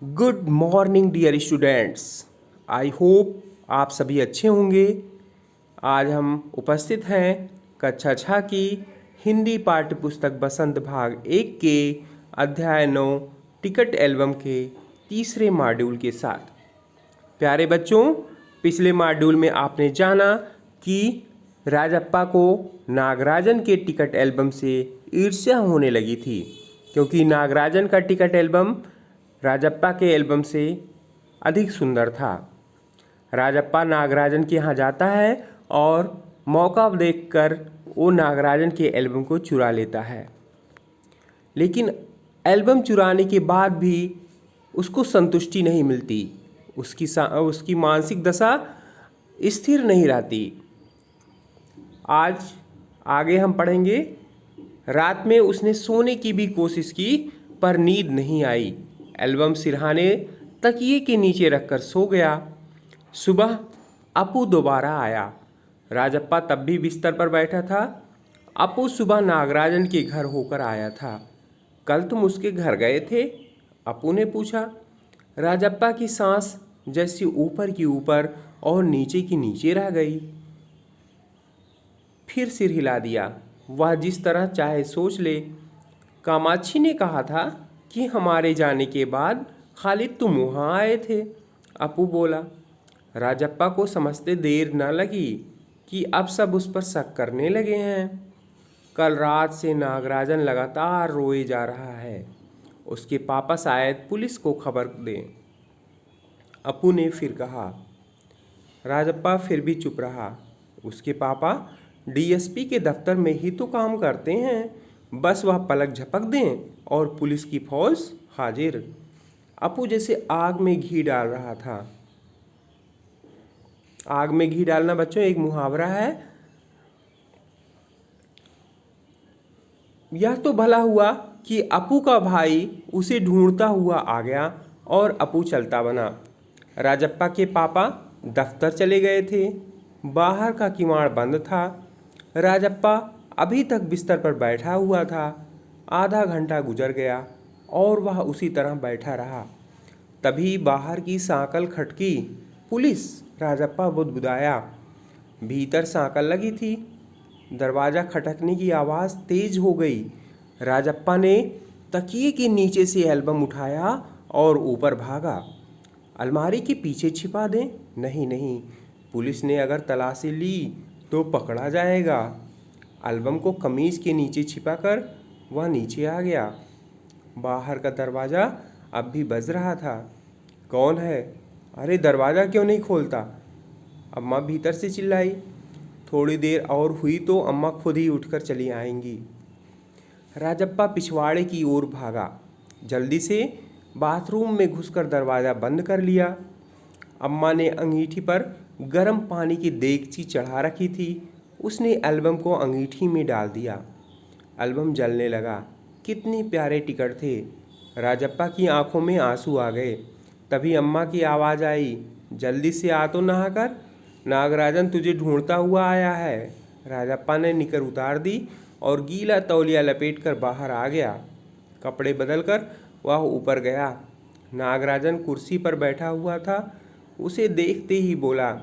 Good morning dear students. I hope आप सभी अच्छे होंगे। आज हम उपस्थित हैं कक्षा 6 की हिंदी पाठ्य पुस्तक बसंत भाग 1 के अध्याय 9 टिकट एल्बम के तीसरे मॉड्यूल के साथ। प्यारे बच्चों, पिछले मॉड्यूल में आपने जाना कि राजप्पा को नागराजन के टिकट एल्बम से ईर्ष्या होने लगी थी, क्योंकि नागराजन का टिकट एल्बम राजप्पा के एल्बम से अधिक सुंदर था। राजप्पा नागराजन के यहाँ जाता है और मौका देखकर वो नागराजन के एल्बम को चुरा लेता है, लेकिन एल्बम चुराने के बाद भी उसको संतुष्टि नहीं मिलती। उसकी मानसिक दशा स्थिर नहीं रहती। आज आगे हम पढ़ेंगे। रात में उसने सोने की भी कोशिश की पर नींद नहीं आई। एल्बम सिरहाने तकिए के नीचे रखकर सो गया। सुबह अपू दोबारा आया। राजप्पा तब भी बिस्तर पर बैठा था। अपू सुबह नागराजन के घर होकर आया था। कल तुम उसके घर गए थे? अपू ने पूछा। राजप्पा की सांस जैसी ऊपर की ऊपर और नीचे की नीचे रह गई। फिर सिर हिला दिया। वह जिस तरह चाहे सोच ले। कामाक्षी ने कहा था कि हमारे जाने के बाद खालिद तुम वहाँ आए थे, अपू बोला। राजप्पा को समझते देर न लगी कि अब सब उस पर शक करने लगे हैं। कल रात से नागराजन लगातार रोए जा रहा है। उसके पापा शायद पुलिस को खबर दें, अपू ने फिर कहा। राजप्पा फिर भी चुप रहा। उसके पापा डीएसपी के दफ्तर में ही तो काम करते हैं, बस वह पलक झपक दें और पुलिस की फौज हाजिर। अपू जैसे आग में घी डाल रहा था। आग में घी डालना बच्चों एक मुहावरा है। यह तो भला हुआ कि अपू का भाई उसे ढूंढता हुआ आ गया और अपू चलता बना। राजप्पा के पापा दफ्तर चले गए थे। बाहर का किवाड़ बंद था। राजप्पा अभी तक बिस्तर पर बैठा हुआ था। आधा घंटा गुजर गया और वह उसी तरह बैठा रहा। तभी बाहर की सांकल खटकी। पुलिस! राजप्पा बुदबुदाया। भीतर सांकल लगी थी। दरवाज़ा खटकने की आवाज़ तेज हो गई। राजप्पा ने तकिए के नीचे से एल्बम उठाया और ऊपर भागा। अलमारी के पीछे छिपा दें? नहीं नहीं, पुलिस ने अगर तलाशी ली तो पकड़ा जाएगा। एल्बम को कमीज के नीचे छिपाकर वह नीचे आ गया। बाहर का दरवाज़ा अब भी बज रहा था। कौन है? अरे दरवाज़ा क्यों नहीं खोलता? अम्मा भीतर से चिल्लाई। थोड़ी देर और हुई तो अम्मा खुद ही उठकर चली आएंगी। राजप्पा पिछवाड़े की ओर भागा। जल्दी से बाथरूम में घुसकर दरवाज़ा बंद कर लिया। अम्मा ने अंगीठी पर गर्म पानी की देगची चढ़ा रखी थी। उसने एल्बम को अंगीठी में डाल दिया। एल्बम जलने लगा। कितने प्यारे टिकट थे। राजप्पा की आंखों में आंसू आ गए। तभी अम्मा की आवाज़ आई, जल्दी से आ तो नहाकर, नागराजन तुझे ढूंढता हुआ आया है। राजप्पा ने निकर उतार दी और गीला तौलिया लपेटकर बाहर आ गया। कपड़े बदलकर वह ऊपर गया। नागराजन कुर्सी पर बैठा हुआ था। उसे देखते ही बोला,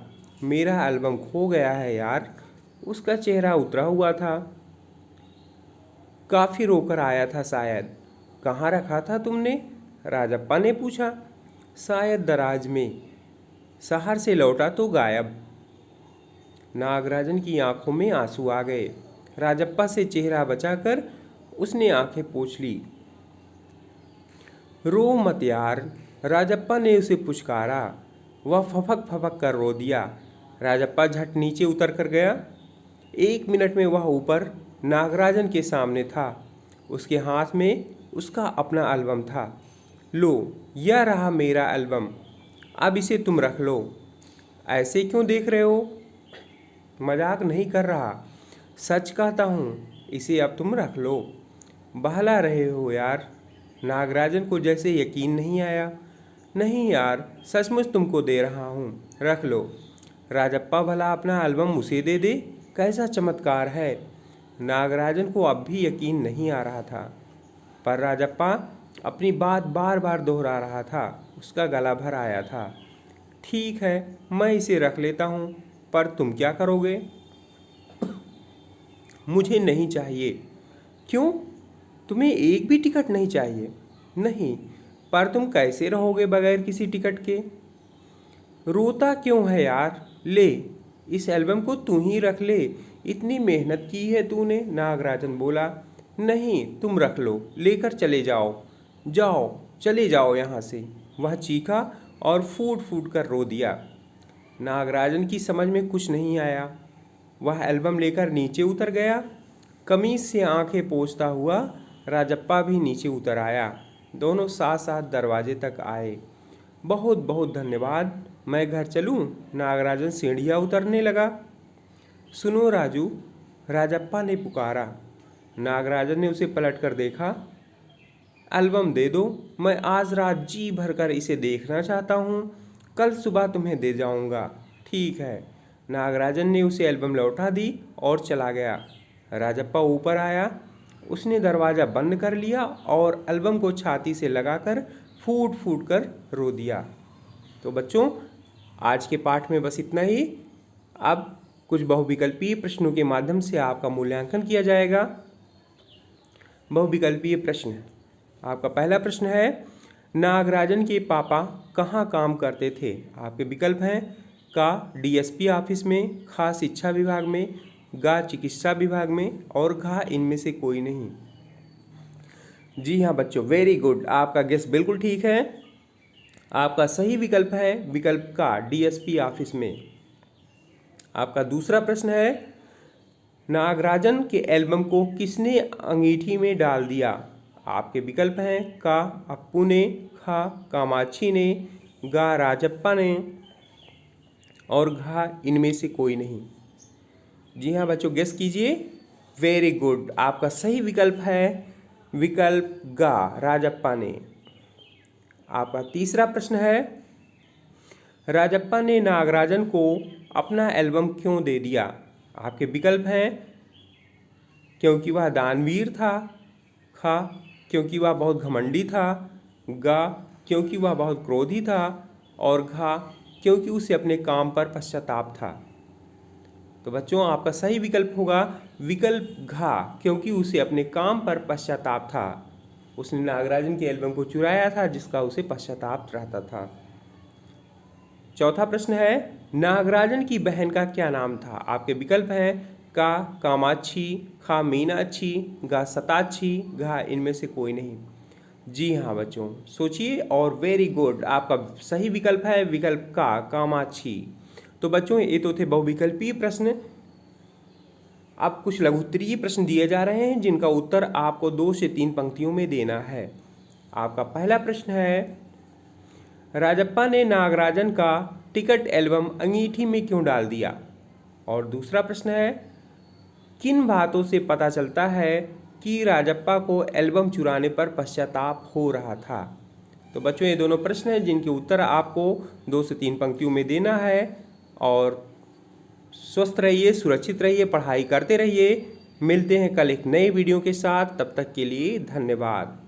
मेरा एल्बम खो गया है यार। उसका चेहरा उतरा हुआ था। काफ़ी रोकर आया था शायद। कहाँ रखा था तुमने? राजप्पा ने पूछा। शायद दराज में। शहर से लौटा तो गायब। नागराजन की आंखों में आंसू आ गए। राजप्पा से चेहरा बचाकर उसने आंखें पोंछ ली। रो मत यार, राजप्पा ने उसे पुचकारा। वह फपक फपक कर रो दिया। राजप्पा झट नीचे उतर कर गया। 1 मिनट में वह ऊपर नागराजन के सामने था। उसके हाथ में उसका अपना एल्बम था। लो, यह रहा मेरा एल्बम। अब इसे तुम रख लो। ऐसे क्यों देख रहे हो? मजाक नहीं कर रहा, सच कहता हूँ। इसे अब तुम रख लो। बहला रहे हो यार। नागराजन को जैसे यकीन नहीं आया। नहीं यार, सचमुच तुमको दे रहा हूँ, रख लो। राजप्पा भला अपना एल्बम उसे दे दे, कैसा चमत्कार है। नागराजन को अब भी यकीन नहीं आ रहा था, पर राजप्पा अपनी बात बार बार दोहरा रहा था। उसका गला भर आया था। ठीक है, मैं इसे रख लेता हूँ, पर तुम क्या करोगे? मुझे नहीं चाहिए। क्यों? तुम्हें एक भी टिकट नहीं चाहिए? नहीं। पर तुम कैसे रहोगे बगैर किसी टिकट के? रोता क्यों है यार? ले, इस एल्बम को तू ही रख ले, इतनी मेहनत की है तूने। नागराजन बोला। नहीं, तुम रख लो, लेकर चले जाओ। जाओ, चले जाओ यहाँ से। वह चीखा और फूट फूट कर रो दिया। नागराजन की समझ में कुछ नहीं आया। वह एल्बम लेकर नीचे उतर गया। कमीज से आंखें पोंछता हुआ राजप्पा भी नीचे उतर आया। दोनों साथ साथ दरवाजे तक आए। बहुत बहुत धन्यवाद, मैं घर चलूं? नागराजन सीढ़ियाँ उतरने लगा। सुनो राजू, राजप्पा ने पुकारा। नागराजन ने उसे पलट कर देखा। एल्बम दे दो, मैं आज रात जी भरकर इसे देखना चाहता हूँ। कल सुबह तुम्हें दे जाऊँगा। ठीक है। नागराजन ने उसे एल्बम लौटा दी और चला गया। राजप्पा ऊपर आया। उसने दरवाज़ा बंद कर लिया और एल्बम को छाती से लगाकर फूट फूट कर रो दिया। तो बच्चों, आज के पाठ में बस इतना ही। अब कुछ बहुविकल्पीय प्रश्नों के माध्यम से आपका मूल्यांकन किया जाएगा। बहुविकल्पीय प्रश्न। आपका पहला प्रश्न है, नागराजन के पापा कहाँ काम करते थे? आपके विकल्प हैं का डीएसपी ऑफिस में, खा शिक्षा विभाग में, गा चिकित्सा विभाग में और घा इनमें से कोई नहीं। जी हाँ बच्चों, वेरी गुड, आपका गेस बिल्कुल ठीक है। आपका सही विकल्प है विकल्प का डीएसपी ऑफिस में। आपका दूसरा प्रश्न है, नागराजन के एल्बम को किसने अंगीठी में डाल दिया? आपके विकल्प हैं का अप्पू ने, खा कामाक्षी ने, गा राजप्पा ने और घा इनमें से कोई नहीं। जी हाँ बच्चों, गेस कीजिए। वेरी गुड, आपका सही विकल्प है विकल्प गा राजप्पा ने। आपका तीसरा प्रश्न है, राजप्पा ने नागराजन को अपना एल्बम क्यों दे दिया? आपके विकल्प हैं क्योंकि वह दानवीर था, खा क्योंकि वह बहुत घमंडी था, गा क्योंकि वह बहुत क्रोधी था और घा क्योंकि उसे अपने काम पर पश्चाताप था। तो बच्चों, आपका सही विकल्प होगा विकल्प घा, क्योंकि उसे अपने काम पर पश्चाताप था। उसने नागराजन के एल्बम को चुराया था जिसका उसे पश्चाताप रहता था। चौथा प्रश्न है, नागराजन की बहन का क्या नाम था? आपके विकल्प हैं का कामाक्षी, खा मीनाक्षी, गा सताक्षी, घा इनमें से कोई नहीं। जी हाँ बच्चों, सोचिए और वेरी गुड, आपका सही विकल्प है विकल्प का कामाक्षी। तो बच्चों, ये तो थे बहुविकल्पीय प्रश्न। अब कुछ लघुत्तरीय प्रश्न दिए जा रहे हैं जिनका उत्तर आपको 2 से 3 पंक्तियों में देना है। आपका पहला प्रश्न है, राजप्पा ने नागराजन का टिकट एल्बम अंगीठी में क्यों डाल दिया? और दूसरा प्रश्न है, किन बातों से पता चलता है कि राजप्पा को एल्बम चुराने पर पश्चाताप हो रहा था? तो बच्चों, ये दोनों प्रश्न हैं जिनके उत्तर आपको 2 से 3 पंक्तियों में देना है। और स्वस्थ रहिए, सुरक्षित रहिए, पढ़ाई करते रहिए। मिलते हैं कल एक नए वीडियो के साथ, तब तक के लिए धन्यवाद।